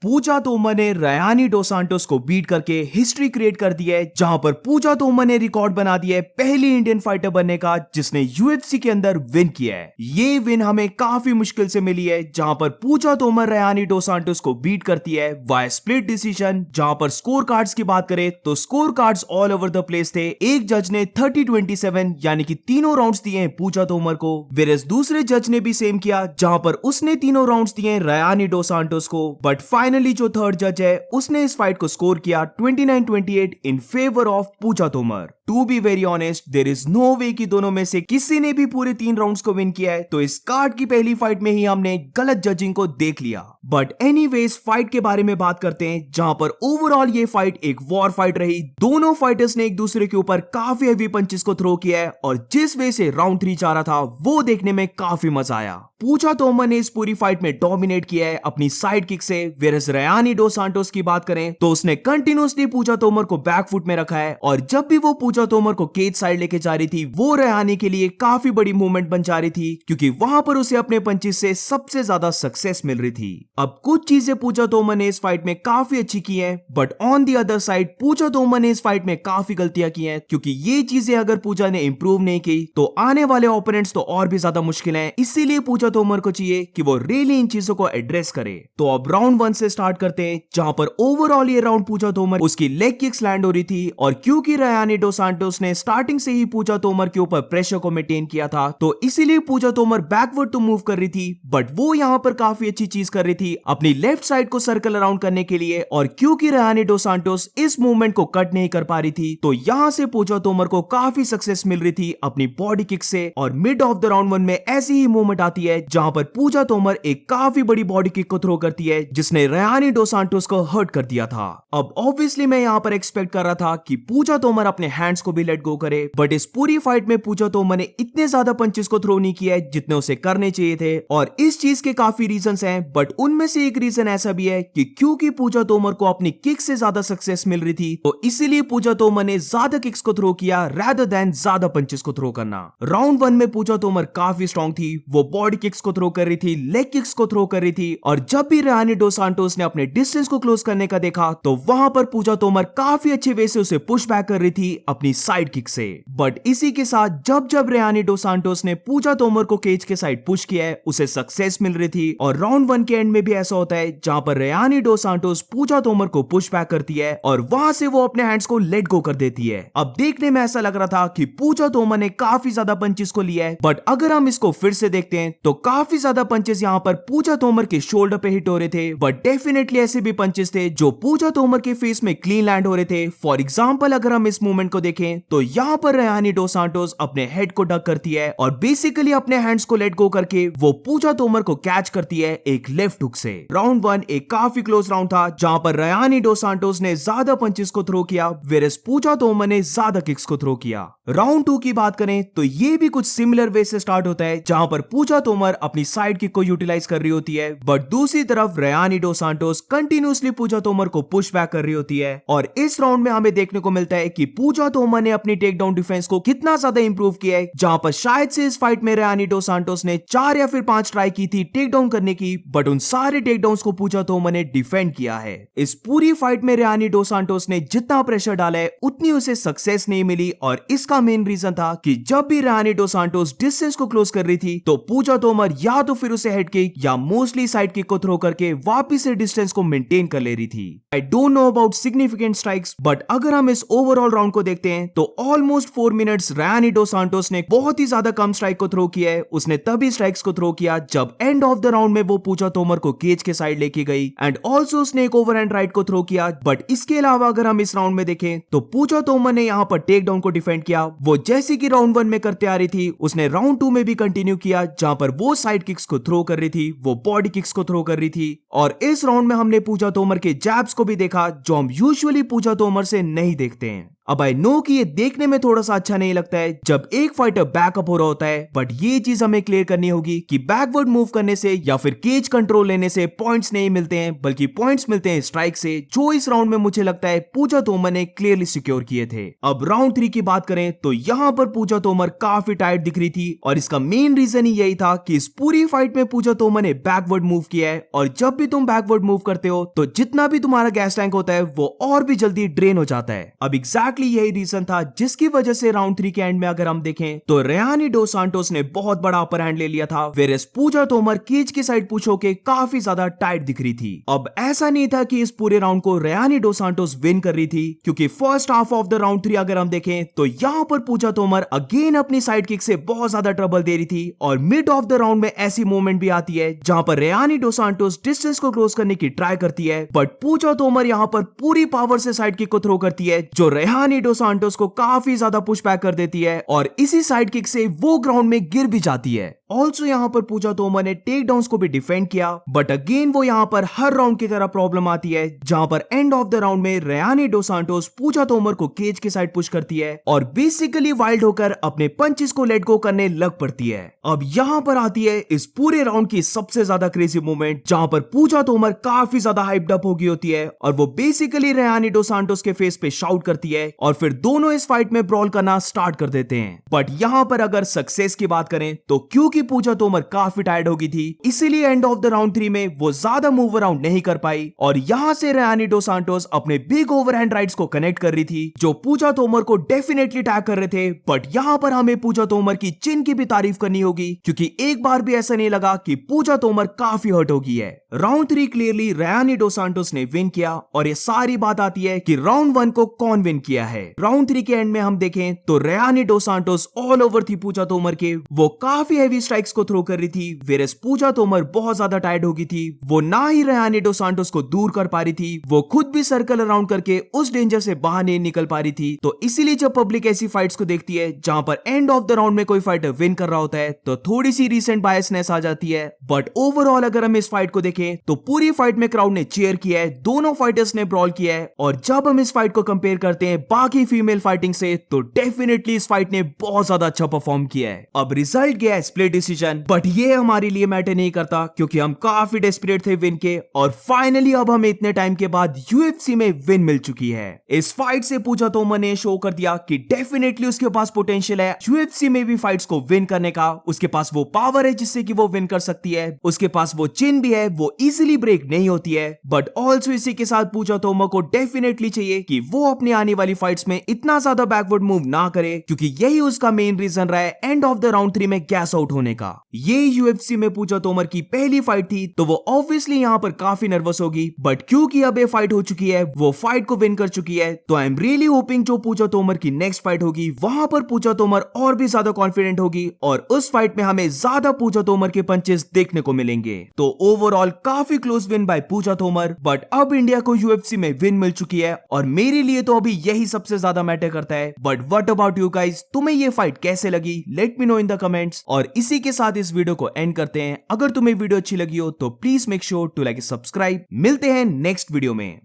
पूजा तोमर ने Rayani dos Santos को beat करके हिस्ट्री क्रिएट कर दी है, जहां पर पूजा तोमर ने रिकॉर्ड बना दिया है पहली इंडियन फाइटर बनने का जिसने यूएफसी के अंदर विन किया है। ये विन हमें काफी मुश्किल से मिली है, जहां पर पूजा तोमर रयानी डोस सांटोस को बीट करती है वाया स्प्लिट डिसीजन। जहां पर स्कोर कार्ड्स की बात करें तो score cards all over the place थे। एक जज ने 30-27 यानी कि तीनों राउंड्स दिए हैं पूजा तोमर को, वेरस दूसरे जज ने भी सेम किया जहां पर उसने तीनों राउंड्स दिए रयानी डोस सांटोस को। बट फाइनली जो थर्ड जज है उसने इस फाइट को स्कोर किया 29-28 in favour of Pooja Tomar. To be very honest, there is no way कि दोनों में से किसी ने भी पूरे 3 राउंड्स को विन किया है, तो इस कार्ड की पहली फाइट में ही हमने गलत जजिंग को देख लिया। बट एनीवेज फाइट के बारे में बात करते हैं, जहां पर ओवरऑल ये फाइट एक वॉर फाइट रही। दोनों फाइटर्स ने एक दूसरे के ऊपर काफी हेवी पंचेस को थ्रो किया है और जिस वे से राउंड 3 जा रहा था वो देखने में काफी मजा आया। पूजा तोमर ने इस पूरी फाइट में डोमिनेट किया है अपनी साइड किक से, वेरस रयानी डोस सांटोस की बात करें तो उसने कंटिन्यूअसली पूजा तोमर को बैकफुट में रखा है और जब भी वो पूजा तोमर को केज साइड लेके जा रही थी वो रयानी के लिए काफी बड़ी मूवमेंट बन जा रही थी, क्योंकि वहां पर उसे अपने पंचेस से सबसे ज्यादा सक्सेस मिल रही थी। अब कुछ चीजें पूजा तोमर ने इस फाइट में काफी अच्छी की हैं, but on the other side Pooja Tomar ने इस फाइट में काफी गलतियां की हैं, क्योंकि ये चीजें अगर पूजा ने इंप्रूव नहीं की तो आने वाले ओपोनेंट्स तो और भी ज्यादा मुश्किल हैं। इसीलिए पूजा तोमर को चाहिए कि वो रियली इन चीजों को एड्रेस करे। तो अब राउंड 1 से स्टार्ट करते हैं, जहां पर ओवरऑल ये राउंड पूजा तोमर उसकी लेग किक्स लैंड हो रही थी और क्योंकि रयानी डोस सांटोस ने स्टार्टिंग से ही पूजा तोमर के ऊपर प्रेशर को मेंटेन किया था तो इसीलिए पूजा तोमर बैकवर्ड टू मूव कर रही थी। बट वो यहां पर काफी अच्छी चीज कर रही थी अपनी लेफ्ट साइड को सर्कल अराउंड करने के लिए, और क्योंकि रयानी डोस सांटोस इस मूवमेंट को कट नहीं कर पा रही थी तो यहां से पूजा तोमर को काफी सक्सेस मिल रही थी अपनी बॉडी किक से। और मिड ऑफ द राउंड 1 में ऐसी ही मूवमेंट आती है जहां पर पूजा तोमर एक काफी बड़ी बॉडी किक को थ्रो करती है जिसने रयानी डोस सांटोस को हर्ट कर दिया था। अब ऑब्वियसली मैं यहां पर एक्सपेक्ट कर रहा था कि पूजा तोमर अपने हैंड्स को भी लेट गो करे, बट इस पूरी फाइट में पूजा तोमर ने इतने ज्यादा पंचेस को थ्रो नहीं किया है जितने उसे करने चाहिए थे। और इस चीज के काफी रीजंस हैं, बट उनमें से एक रीजन ऐसा भी है कि क्योंकि पूजा तोमर को अपनी किक से ज्यादा सक्सेस मिल रही थी तो इसीलिए पूजा तोमर ने ज्यादा किक्स को थ्रो किया रादर देन ज्यादा पंचेस को थ्रो करना। राउंड 1 में पूजा तोमर काफी स्ट्रांग थी, वो बॉडी किक्स को थ्रो कर रही थी, लेग किक्स को थ्रो कर रही थी, और जब भी रयानी डोस सांटोस ने अपने डिस्टेंस को क्लोज करने का देखा तो वहां पर पूजा तोमर काफी अच्छे वे से उसे पुश बैक कर रही थी अपनी साइड किक से। बट इसी के साथ जब जब रयानी डोस सांटोस ने पूजा तोमर को केज के साइड पुश किया है उसे सक्सेस मिल रही थी। और राउंड 1 के एंड में भी ऐसा होता है जहां पर रयानी डोस सांटोस पूजा तोमर को पुश बैक करती है और वहां से वो अपने हैंड्स को लेट गो कर देती है। अब देखने में ऐसा लग रहा था कि पूजा तोमर ने काफी ज्यादा पंचेस को लिया है, बट अगर हम इसको फिर से देखते हैं तो काफी ज्यादा पंचेस यहां पर पूजा तोमर के शोल्डर पे हिट हो रहे थे, बट डेफिनेटली ऐसे भी पंचेस थे जो पूजा तोमर के फेस में क्लीन लैंड हो रहे थे। फॉर एग्जांपल अगर हम इस मूवमेंट को देखें तो यहां पर रयानी डोस सांटोस अपने हेड को डक करती है और बेसिकली अपने हैंड्स को लेट गो करके वो पूजा तोमर को कैच करती है एक लेफ्ट हुक से। राउंड 1 एक काफी क्लोज राउंड था जहां पर रयानी डोस सांटोस ने ज्यादा पंचेस को थ्रो किया वेरस पूजा तोमर ने ज्यादा किक्स को थ्रो किया। राउंड 2 की बात करें तो ये भी कुछ सिमिलर वे से स्टार्ट होता है जहां पर पूजा तोमर अपनी साइड किक को यूटिलाइज कर रही होती है, बट दूसरी तरफ रयानी डोस सांटोस कंटिन्यूअसली पूजा तोमर को पुश बैक कर रही होती है। और इस राउंड में हमें देखने को मिलता है कि पूजा तोमर ने अपनी टेक डाउन डिफेंस को कितना ज्यादा इंप्रूव किया है, जहां पर शायद से इस फाइट में रयानी डोस सांटोस ने 4 या फिर 5 ट्राई की थी टेक डाउन करने की, बट उन सारे टेक डाउन्स को पूजा तोमर ने डिफेंड किया है। इस पूरी फाइट में रयानी डोस सांटोस ने जितना प्रेशर डाला है उतनी उसे सक्सेस नहीं मिली, और इसका मेन रीजन था कि जब भी रयानी डोस सांटोस डिस्टेंस को क्लोज कर रही थी तो पूजा तोमर या तो फिर उसे हेड किक या मोस्टली साइड किक को थ्रो करके वापस से डिस्टेंस को मेंटेन कर ले रही थी। I don't know about significant strikes, but अगर हम इस ओवरऑल राउंड को देखते हैं तो almost 4 minutes Rayani dos Santos ने बहुत ही ज्यादा कम स्ट्राइक को थ्रो किया है। उसने तभी स्ट्राइक्स को थ्रो किया जब एंड ऑफ द राउंड में वो पूजा तोमर को केज के साइड लेके गई, एंड ऑल्सो उसने एक ओवरहैंड राइट को थ्रो किया। बट इसके अलावा अगर हम इस राउंड में देखें तो पूजा तोमर ने यहां पर टेक डाउन को डिफेंड किया। वो जैसे कि राउंड 1 में करते आ रही थी उसने राउंड 2 में भी कंटिन्यू किया, जहां पर वो साइड किक्स को थ्रो कर रही थी, वो बॉडी किक्स को थ्रो कर रही थी। और इस राउंड में हमने पूजा तोमर के जैब्स को भी देखा जो हम यूजुअली पूजा तोमर से नहीं देखते हैं। अब आई नो कि ये देखने में थोड़ा सा अच्छा नहीं लगता है जब एक फाइटर बैकअप हो रहा होता है, बट ये चीज हमें क्लियर करनी होगी कि बैकवर्ड मूव करने से या फिर केज कंट्रोल लेने से पॉइंट्स नहीं मिलते हैं, बल्कि पॉइंट्स मिलते हैं स्ट्राइक से, जो इस राउंड में मुझे लगता है पूजा तोमर ने क्लियरली सिक्योर किए थे। अब राउंड 3 की बात करें तो यहाँ पर पूजा तोमर काफी टायर्ड दिख रही थी और इसका मेन रीजन ही यही था कि इस पूरी फाइट में पूजा तोमर ने बैकवर्ड मूव किया है, और जब भी तुम बैकवर्ड मूव करते हो तो जितना भी तुम्हारा गैस टैंक होता है वो और भी जल्दी ड्रेन हो जाता है। अब एग्जैक्टली यही रीजन था जिसकी वजह से राउंड 3 के एंड में अगर हम देखें तो रेयानी डोस सांटोस ने बहुत बड़ा अपर हैंड ले लिया था, वेयरएज पूजा तोमर केज की साइड पुश होके काफी ज्यादा टाइट दिख रही थी। अब ऐसा नहीं था कि इस पूरे राउंड को रेयानी डोस सांटोस विन कर रही थी, क्योंकि first half of the round 3 अगर हम देखें तो यहाँ पर पूजा तोमर अगेन अपनी साइड किक से बहुत ज्यादा ट्रबल दे रही थी, और मिड ऑफ द राउंड में ऐसी मूवमेंट भी आती है जहां पर रेयानी डोस सांटोस डिस्टेंस को क्लोज करने की ट्राई करती है, बट पूजा तोमर यहाँ पर पूरी पावर से साइड किक को थ्रो करती है जो रेयानी डोस सांटोस को काफी ज्यादा पुश बैक कर देती है, और इसी साइड किक से वो ग्राउंड में गिर भी जाती है। ऑल्सो यहाँ पर पूजा तोमर ने टेक डाउन्स को भी डिफेंड किया, बट अगेन वो यहाँ पर हर राउंड की तरह प्रॉब्लम आती है जहां पर एंड ऑफ द राउंड में रेयानी डोस सांटोस पूजा तोमर को केज की साइड पुश करती है और बेसिकली वाइल्ड होकर अपने पंचेस को लेट गो करने लग पड़ती है। अब यहाँ पर आती है इस पूरे राउंड की सबसे ज्यादा क्रेजी मूवमेंट जहां पर पूजा तोमर काफी ज्यादा हाइप्ड अप हो गई होती है और वो बेसिकली रेयानी डोस सांटोस के फेस पे शाउट करती है, और फिर दोनों इस फाइट में ब्रॉल करना स्टार्ट कर देते हैं। बट यहाँ पर अगर सक्सेस की बात करें तो क्योंकि पूजा तोमर काफी टायर्ड हो गई थी, इसीलिए एंड ऑफ द राउंड 3 में वो ज्यादा मूव अराउंड नहीं कर पाई, और यहाँ से रेयानी डोस सांटोस अपने बिग ओवरहैंड राइट्स को कनेक्ट कर रही थी जो पूजा तोमर को डेफिनेटली टैग कर रहे थे। बट यहाँ पर हमें पूजा तोमर की चिन की भी तारीफ करनी होगी, क्योंकि एक बार भी ऐसा नहीं लगा कि पूजा तोमर काफी हर्ट हो गई है। राउंड 3 क्लियरली रेयानी डोस सांटोस ने विन किया, और ये सारी बात आती है कि राउंड 1 को कौन विन किया है। राउंड 3 के एंड में हम देखें तो रेयानी डोस सांटोस ऑल ओवर थी पूजा तोमर के, वो काफी हैवी स्ट्राइक्स को थ्रो कर रही थी, वेयरएज पूजा तोमर बहुत ज्यादा टायर्ड हो गई थी। वो ना ही रेयानी डोस सांटोस को दूर कर पा रही थी, वो खुद भी सर्कल अराउंड करके उस डेंजर से बाहर नहीं निकल पा रही थी। तो इसीलिए जब पब्लिक ऐसी फाइट्स को देखती है जहां पर एंड ऑफ द राउंड में कोई फाइटर विन कर रहा होता है तो थोड़ी सी रीसेंट बायसनेस आ जाती है। बट ओवरऑल अगर हम इस फाइट को देखें तो पूरी फाइट में क्राउड ने चीयर किया है, दोनों फाइटर्स ने ब्रॉल किया है, और जब हम इस फाइट को कंपेयर करते हैं बाकी फीमेल फाइटिंग से तो डेफिनेटली इस फाइट ने बहुत ज्यादा अच्छा परफॉर्म किया है। अब रिजल्ट गया है स्प्लिट डिसीजन, बट ये हमारे लिए मैटर नहीं करता क्योंकि हम काफी डेस्परेट थे विन के, और फाइनली अब हमें इतने टाइम के बाद यूएफसी में विन मिल चुकी है। इस फाइट से पूजा तोमर ने शो कर दिया कि डेफिनेटली उसके पास पोटेंशियल है यूएफसी में भी फाइट्स को विन करने का, उसके पास वो पावर है जिससे कि वो विन कर सकती है, उसके पास वो चिन भी है, वो इजीली ब्रेक नहीं होती है। बट ऑल्सो इसी के साथ पूजा तोमर को डेफिनेटली चाहिए कि वो अपनी आने वाली फाइट्स में इतना ज्यादा बैकवर्ड मूव ना करे, क्योंकि यही उसका मेन रीजन रहा है एंड ऑफ द राउंड 3 में गैस आउट होने का। ये यूएफसी में पूजा तोमर की पहली फाइट थी तो वो ऑब्वियसली यहाँ पर काफी नर्वस होगी, बट क्योंकि अब ये फाइट हो चुकी है, वो फाइट को विन कर चुकी है, तो आई एम रियली होपिंग जो पूजा तोमर की नेक्स्ट फाइट होगी वहां पर पूजा तोमर और भी ज्यादा कॉन्फिडेंट होगी और उस फाइट में हमें ज्यादा पूजा तोमर के पंचेस देखने को मिलेंगे। तो ओवरऑल काफी close win by Puja Tomar, but अब इंडिया को यूएफसी में विन मिल चुकी है और मेरे लिए तो अभी यही सबसे ज्यादा मैटर करता है। But what about you guys, तुम्हें ये फाइट कैसे लगी? Let me know in the comments. और इसी के साथ इस वीडियो को एंड करते हैं। अगर तुम्हें वीडियो अच्छी लगी हो तो please make sure to like subscribe. मिलते हैं नेक्स्ट वीडियो में।